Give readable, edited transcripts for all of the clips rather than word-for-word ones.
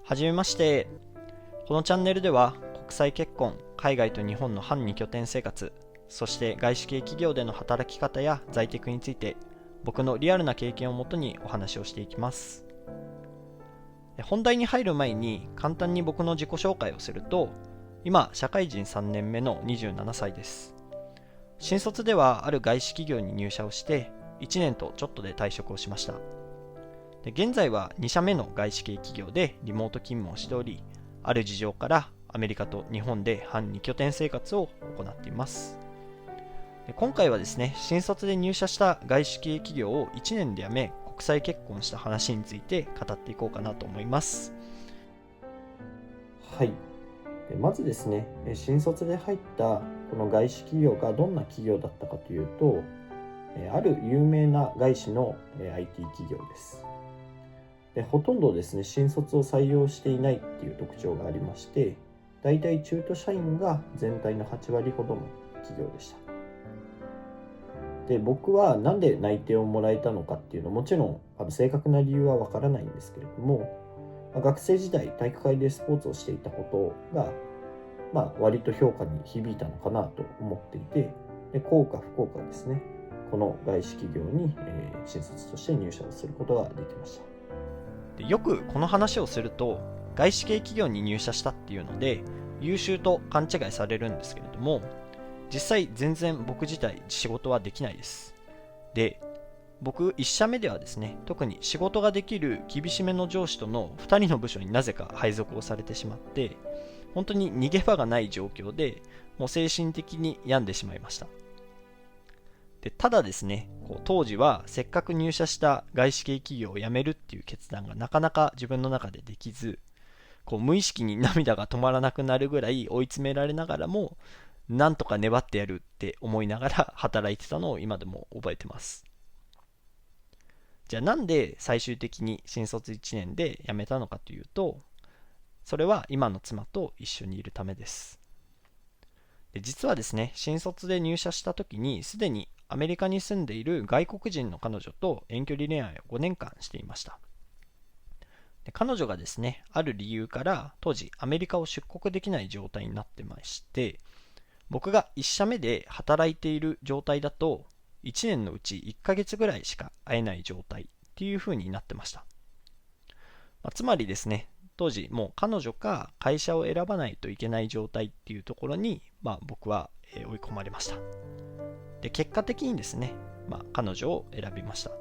はじめまして。このチャンネルでは国際結婚、海外と日本の半二拠点生活、そして外資系企業での働き方や在テクについて僕のリアルな経験をもとにお話をしていきます。本題に入る前に簡単に僕の自己紹介をすると、今社会人3年目の27歳です。新卒ではある外資企業に入社をして1年とちょっとで退職をしました。現在は2社目の外資系企業でリモート勤務をしており、ある事情からアメリカと日本で半2拠点生活を行っています。今回はですね、新卒で入社した外資系企業を1年で辞め、国際結婚した話について語っていこうかなと思います。はい。まずですね、新卒で入ったこの外資企業がどんな企業だったかというと、ある有名な外資の IT 企業です。ほとんどですね、新卒を採用していないっていう特徴がありまして、だいたい中途社員が全体の8割ほどの企業でした。で、僕はなんで内定をもらえたのかっていうのもちろん正確な理由はわからないんですけれども、学生時代体育会でスポーツをしていたことが、割と評価に響いたのかなと思っていて、で幸か不幸かですね、この外資企業に、新卒として入社をすることができました。よくこの話をすると、外資系企業に入社したっていうので優秀と勘違いされるんですけれども、実際全然僕自体仕事はできないです。で、僕1社目ではですね、特に仕事ができる厳しめの上司との2人の部署になぜか配属をされてしまって、本当に逃げ場がない状況で、もう精神的に病んでしまいました。で、ただですね、当時はせっかく入社した外資系企業を辞めるっていう決断がなかなか自分の中でできず、無意識に涙が止まらなくなるぐらい追い詰められながらも、なんとか粘ってやるって思いながら働いてたのを今でも覚えてます。じゃあなんで最終的に新卒1年で辞めたのかというと、それは今の妻と一緒にいるためです。で、実はですね、新卒で入社した時にすでにアメリカに住んでいる外国人の彼女と遠距離恋愛を5年間していました。で、彼女がですね、ある理由から当時アメリカを出国できない状態になってまして、僕が1社目で働いている状態だと1年のうち1ヶ月ぐらいしか会えない状態っていう風になってました。つまりですね、当時もう彼女か会社を選ばないといけない状態っていうところに、僕は追い込まれました。で、結果的にですね、彼女を選びました。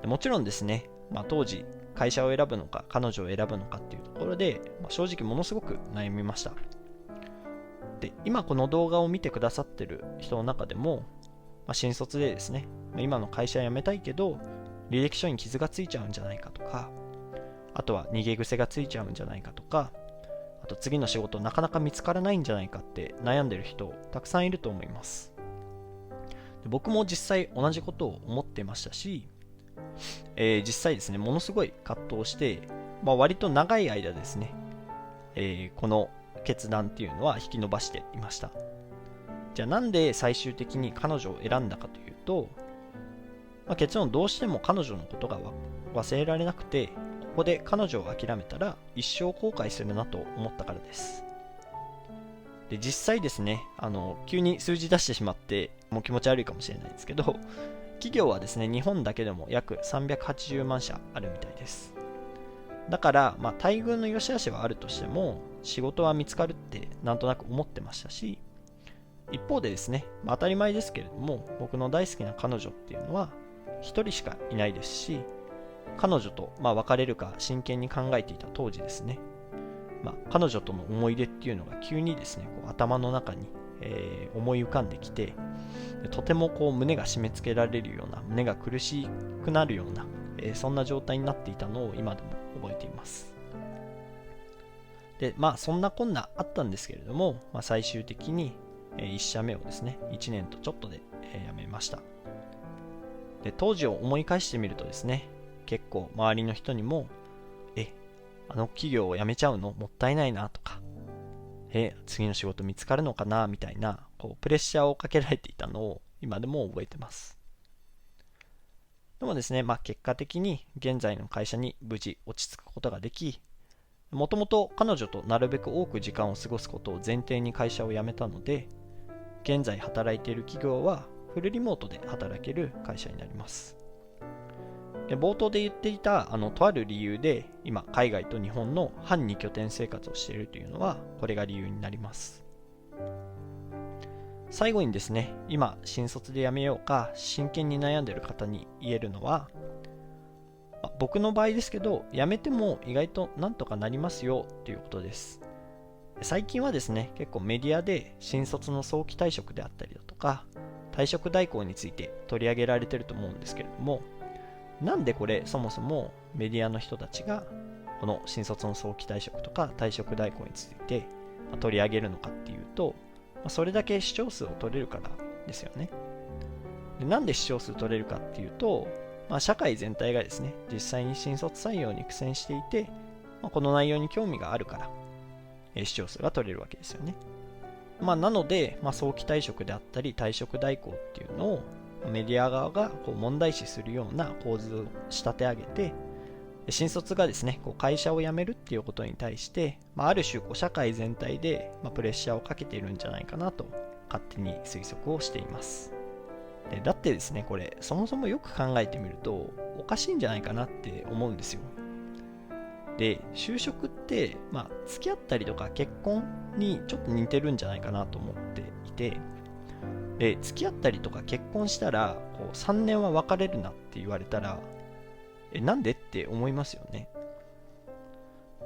でもちろんですね、当時会社を選ぶのか彼女を選ぶのかっていうところで、正直ものすごく悩みました。で、今この動画を見てくださってる人の中でも、新卒でですね、今の会社辞めたいけど履歴書に傷がついちゃうんじゃないかとか、あとは逃げ癖がついちゃうんじゃないかとか、あと次の仕事なかなか見つからないんじゃないかって悩んでる人たくさんいると思います。で、僕も実際同じことを思ってましたし、実際ですね、ものすごい葛藤して、割と長い間ですね、この決断っていうのは引き延ばしていました。じゃあなんで最終的に彼女を選んだかというと、結論どうしても彼女のことが忘れられなくて、ここで彼女を諦めたら一生後悔するなと思ったからです。で、実際ですね、急に数字出してしまってもう気持ち悪いかもしれないですけど、企業はですね、日本だけでも約380万社あるみたいです。だから、待遇の良し悪しはあるとしても仕事は見つかるってなんとなく思ってましたし、一方でですね、当たり前ですけれども、僕の大好きな彼女っていうのは一人しかいないですし、彼女と別れるか真剣に考えていた当時ですね、彼女との思い出っていうのが急にですね、頭の中に、思い浮かんできて、とても胸が締め付けられるような、胸が苦しくなるような、そんな状態になっていたのを今でも覚えています。で、そんなこんなあったんですけれども、最終的に1社目をですね、1年とちょっとで辞めました。で、当時を思い返してみるとですね、結構周りの人にも、あの企業を辞めちゃうのもったいないなとか、次の仕事見つかるのかなみたいなプレッシャーをかけられていたのを今でも覚えてます。でもですね、結果的に現在の会社に無事落ち着くことができ、もともと彼女となるべく多く時間を過ごすことを前提に会社を辞めたので、現在働いている企業はフルリモートで働ける会社になります。で、冒頭で言っていたとある理由で今海外と日本の半2拠点生活をしているというのはこれが理由になります。最後にですね、今新卒で辞めようか真剣に悩んでいる方に言えるのは、僕の場合ですけど、辞めても意外となんとかなりますよということです。最近はですね、結構メディアで新卒の早期退職であったりだとか、退職代行について取り上げられていると思うんですけれども、なんでこれそもそもメディアの人たちがこの新卒の早期退職とか退職代行について取り上げるのかっていうと、それだけ視聴数を取れるからですよね。で、なんで視聴数取れるかっていうと、社会全体がですね、実際に新卒採用に苦戦していて、この内容に興味があるから、視聴数が取れるわけですよね。なので、早期退職であったり退職代行っていうのをメディア側が問題視するような構図を仕立て上げて、新卒がですね、会社を辞めるっていうことに対して、ある種社会全体でプレッシャーをかけているんじゃないかなと勝手に推測をしています。だってですね、これそもそもよく考えてみるとおかしいんじゃないかなって思うんですよ。で、就職って付き合ったりとか結婚にちょっと似てるんじゃないかなと思っていて、で、付き合ったりとか結婚したら3年は別れるなって言われたら、なんでって思いますよね。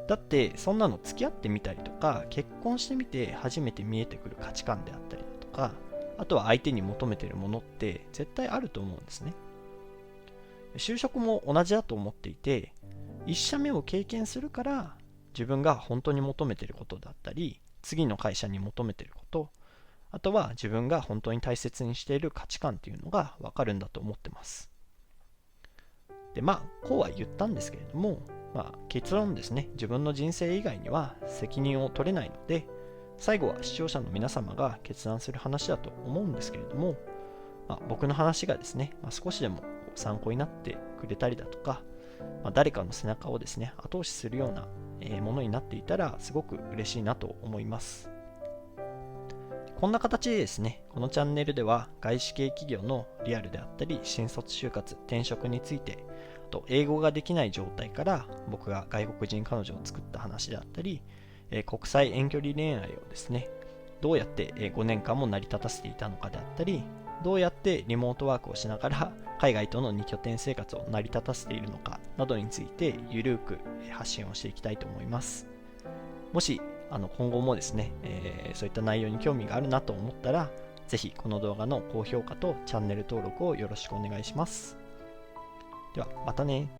だってそんなの付き合ってみたりとか結婚してみて初めて見えてくる価値観であったりだとか、あとは相手に求めているものって絶対あると思うんですね。就職も同じだと思っていて、1社目を経験するから自分が本当に求めていることだったり、次の会社に求めていること、あとは自分が本当に大切にしている価値観っていうのが分かるんだと思ってます。で、こうは言ったんですけれども、結論ですね、自分の人生以外には責任を取れないので、最後は視聴者の皆様が決断する話だと思うんですけれども、僕の話がですね、少しでも参考になってくれたりだとか、誰かの背中をですね、後押しするようなものになっていたらすごく嬉しいなと思います。こんな形でですね、このチャンネルでは外資系企業のリアルであったり、新卒就活、転職について、あと英語ができない状態から僕が外国人彼女を作った話であったり、国際遠距離恋愛をですね、どうやって5年間も成り立たせていたのかであったり、どうやってリモートワークをしながら海外との2拠点生活を成り立たせているのかなどについてゆるく発信をしていきたいと思います。もし今後もですね、そういった内容に興味があるなと思ったら、ぜひこの動画の高評価とチャンネル登録をよろしくお願いします。ではまたね。